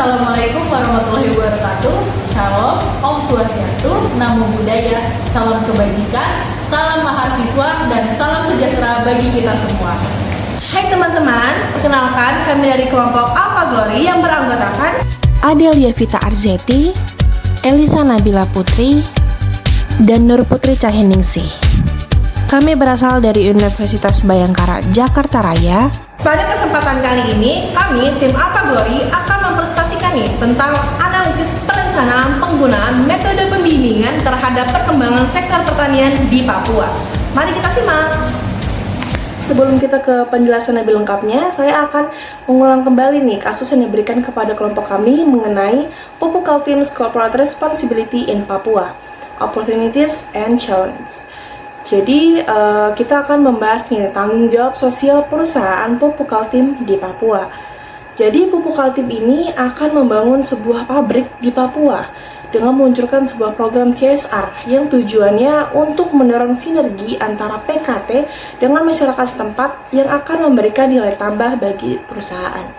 Assalamualaikum warahmatullahi wabarakatuh. Shalom, Om Swastiastu, Namo Buddhaya, salam kebajikan, salam mahasiswa, dan salam sejahtera bagi kita semua. Hai teman-teman, perkenalkan kami dari kelompok Alpha Glory yang beranggotakan Adelia Vita Arzeti, Elisa Nabila Putri, dan Nur Putri Cahyningsih. Kami berasal dari Universitas Bhayangkara Jakarta Raya. Pada kesempatan kali ini, kami tim Alpha Glory akan mempresentasikan tentang analisis perencanaan penggunaan metode pembimbingan terhadap perkembangan sektor pertanian di Papua. Mari kita simak. Sebelum kita ke penjelasan lebih lengkapnya, saya akan mengulang kembali kasus yang diberikan kepada kelompok kami mengenai Pupuk Kaltim's Corporate Responsibility in Papua, Opportunities and Challenges. Jadi kita akan membahas tanggung jawab sosial perusahaan Pupuk Kaltim di Papua. Jadi Pupuk Kaltim ini akan membangun sebuah pabrik di Papua dengan meluncurkan sebuah program CSR yang tujuannya untuk mendorong sinergi antara PKT dengan masyarakat setempat yang akan memberikan nilai tambah bagi perusahaan.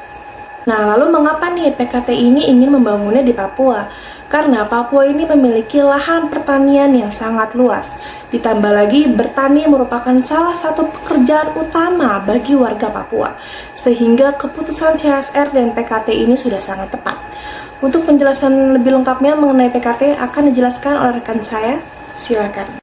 Nah, lalu mengapa PKT ini ingin membangunnya di Papua? Karena Papua ini memiliki lahan pertanian yang sangat luas. Ditambah lagi, bertani merupakan salah satu pekerjaan utama bagi warga Papua. Sehingga keputusan CSR dan PKT ini sudah sangat tepat. Untuk penjelasan lebih lengkapnya mengenai PKT akan dijelaskan oleh rekan saya. Silakan.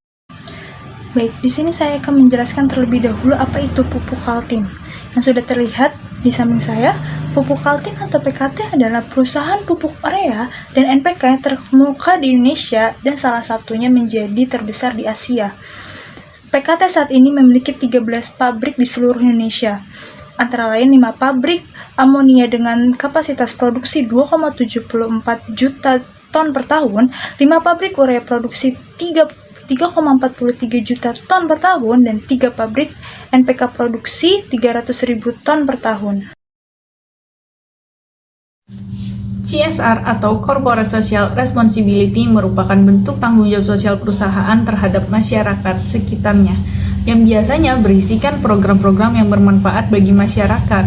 Baik, di sini saya akan menjelaskan terlebih dahulu apa itu Pupuk Kaltim. Yang sudah terlihat di samping saya, Pupuk Kaltim atau PKT adalah perusahaan pupuk urea dan NPK yang terkemuka di Indonesia dan salah satunya menjadi terbesar di Asia. PKT saat ini memiliki 13 pabrik di seluruh Indonesia, antara lain 5 pabrik amonia dengan kapasitas produksi 2,74 juta ton per tahun, 5 pabrik urea produksi 3,43 juta ton per tahun, dan 3 pabrik NPK produksi 300.000 ton per tahun. CSR atau Corporate Social Responsibility merupakan bentuk tanggung jawab sosial perusahaan terhadap masyarakat sekitarnya yang biasanya berisikan program-program yang bermanfaat bagi masyarakat.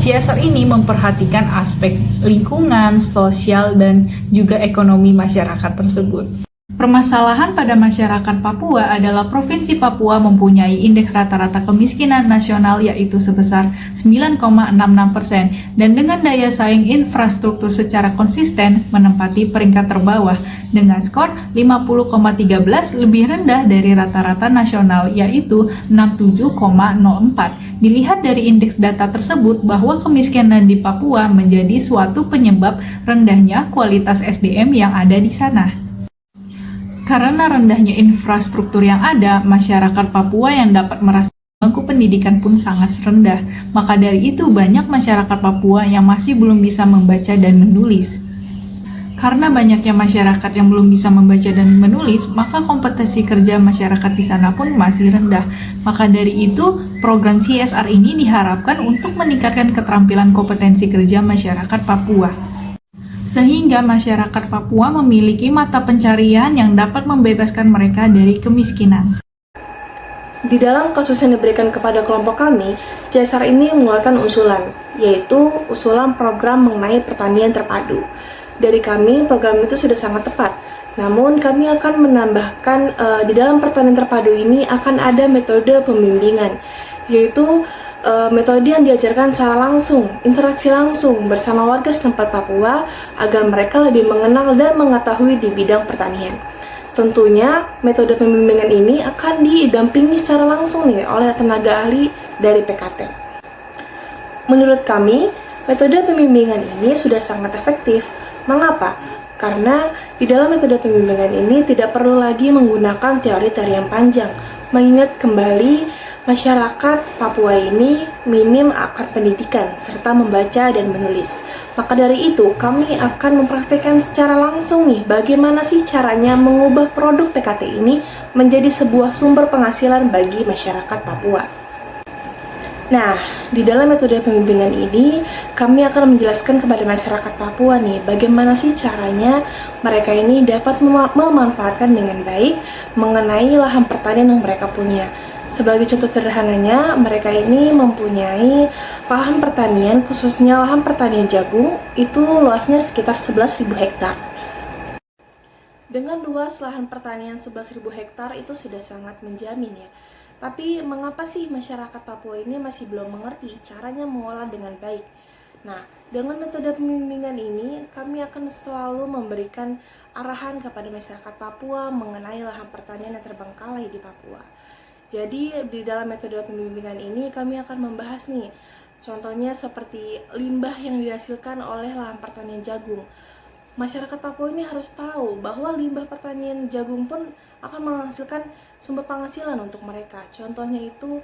CSR ini memperhatikan aspek lingkungan, sosial, dan juga ekonomi masyarakat tersebut. Permasalahan pada masyarakat Papua adalah Provinsi Papua mempunyai indeks rata-rata kemiskinan nasional yaitu sebesar 9,66% dan dengan daya saing infrastruktur secara konsisten menempati peringkat terbawah dengan skor 50,13 lebih rendah dari rata-rata nasional yaitu 67,04. Dilihat dari indeks data tersebut bahwa kemiskinan di Papua menjadi suatu penyebab rendahnya kualitas SDM yang ada di sana. Karena rendahnya infrastruktur yang ada, masyarakat Papua yang dapat merasakan bangku pendidikan pun sangat rendah. Maka dari itu banyak masyarakat Papua yang masih belum bisa membaca dan menulis. Karena banyaknya masyarakat yang belum bisa membaca dan menulis, maka kompetensi kerja masyarakat di sana pun masih rendah. Maka dari itu, program CSR ini diharapkan untuk meningkatkan keterampilan kompetensi kerja masyarakat Papua. Sehingga masyarakat Papua memiliki mata pencarian yang dapat membebaskan mereka dari kemiskinan. Di dalam kasus yang diberikan kepada kelompok kami, CSR ini mengeluarkan usulan, yaitu usulan program mengenai pertanian terpadu. Dari kami, program itu sudah sangat tepat. Namun, kami akan menambahkan di dalam pertanian terpadu ini akan ada metode pembimbingan, yaitu metode yang diajarkan secara langsung, interaksi langsung bersama warga setempat Papua agar mereka lebih mengenal dan mengetahui di bidang pertanian. Tentunya metode pembimbingan ini akan didampingi secara langsung oleh tenaga ahli dari PKT. Menurut kami, metode pembimbingan ini sudah sangat efektif. Mengapa? Karena di dalam metode pembimbingan ini tidak perlu lagi menggunakan teori-teori yang panjang, mengingat kembali masyarakat Papua ini minim akan pendidikan serta membaca dan menulis. Maka dari itu, kami akan mempraktikkan secara langsung bagaimana sih caranya mengubah produk PKT ini menjadi sebuah sumber penghasilan bagi masyarakat Papua. Nah, di dalam metode pembimbingan ini, kami akan menjelaskan kepada masyarakat Papua bagaimana sih caranya mereka ini dapat memanfaatkan dengan baik mengenai lahan pertanian yang mereka punya. Sebagai contoh sederhananya, mereka ini mempunyai lahan pertanian, khususnya lahan pertanian jagung, itu luasnya sekitar 11.000 hektar. Dengan luas lahan pertanian 11.000 hektar itu sudah sangat menjamin ya. Tapi mengapa sih masyarakat Papua ini masih belum mengerti caranya mengolah dengan baik? Nah, dengan metode pembimbingan ini, kami akan selalu memberikan arahan kepada masyarakat Papua mengenai lahan pertanian yang terbengkalai di Papua. Jadi, di dalam metode pembimbingan ini, kami akan membahas nih, contohnya seperti limbah yang dihasilkan oleh lahan pertanian jagung. Masyarakat Papua ini harus tahu bahwa limbah pertanian jagung pun akan menghasilkan sumber penghasilan untuk mereka. Contohnya itu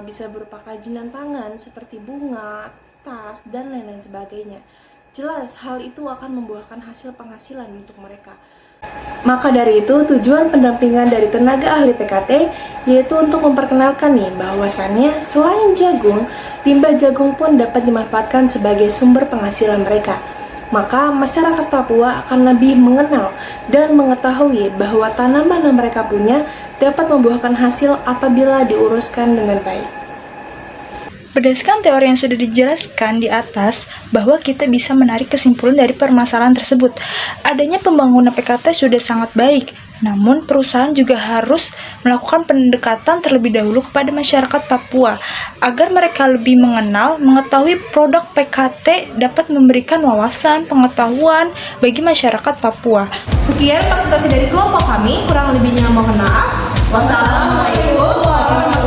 bisa berupa kerajinan tangan seperti bunga, tas, dan lain-lain sebagainya. Jelas hal itu akan membuahkan hasil penghasilan untuk mereka. Maka dari itu tujuan pendampingan dari tenaga ahli PKT yaitu untuk memperkenalkan nih bahwasannya selain jagung, limbah jagung pun dapat dimanfaatkan sebagai sumber penghasilan mereka. Maka masyarakat Papua akan lebih mengenal dan mengetahui bahwa tanaman yang mereka punya dapat membuahkan hasil apabila diuruskan dengan baik. Berdasarkan teori yang sudah dijelaskan di atas, bahwa kita bisa menarik kesimpulan dari permasalahan tersebut. Adanya pembangunan PKT sudah sangat baik, namun perusahaan juga harus melakukan pendekatan terlebih dahulu kepada masyarakat Papua, agar mereka lebih mengenal, mengetahui produk PKT dapat memberikan wawasan, pengetahuan bagi masyarakat Papua. Sekian presentasi dari kelompok kami, kurang lebihnya mohon maaf. Wassalamualaikum warahmatullahi wabarakatuh.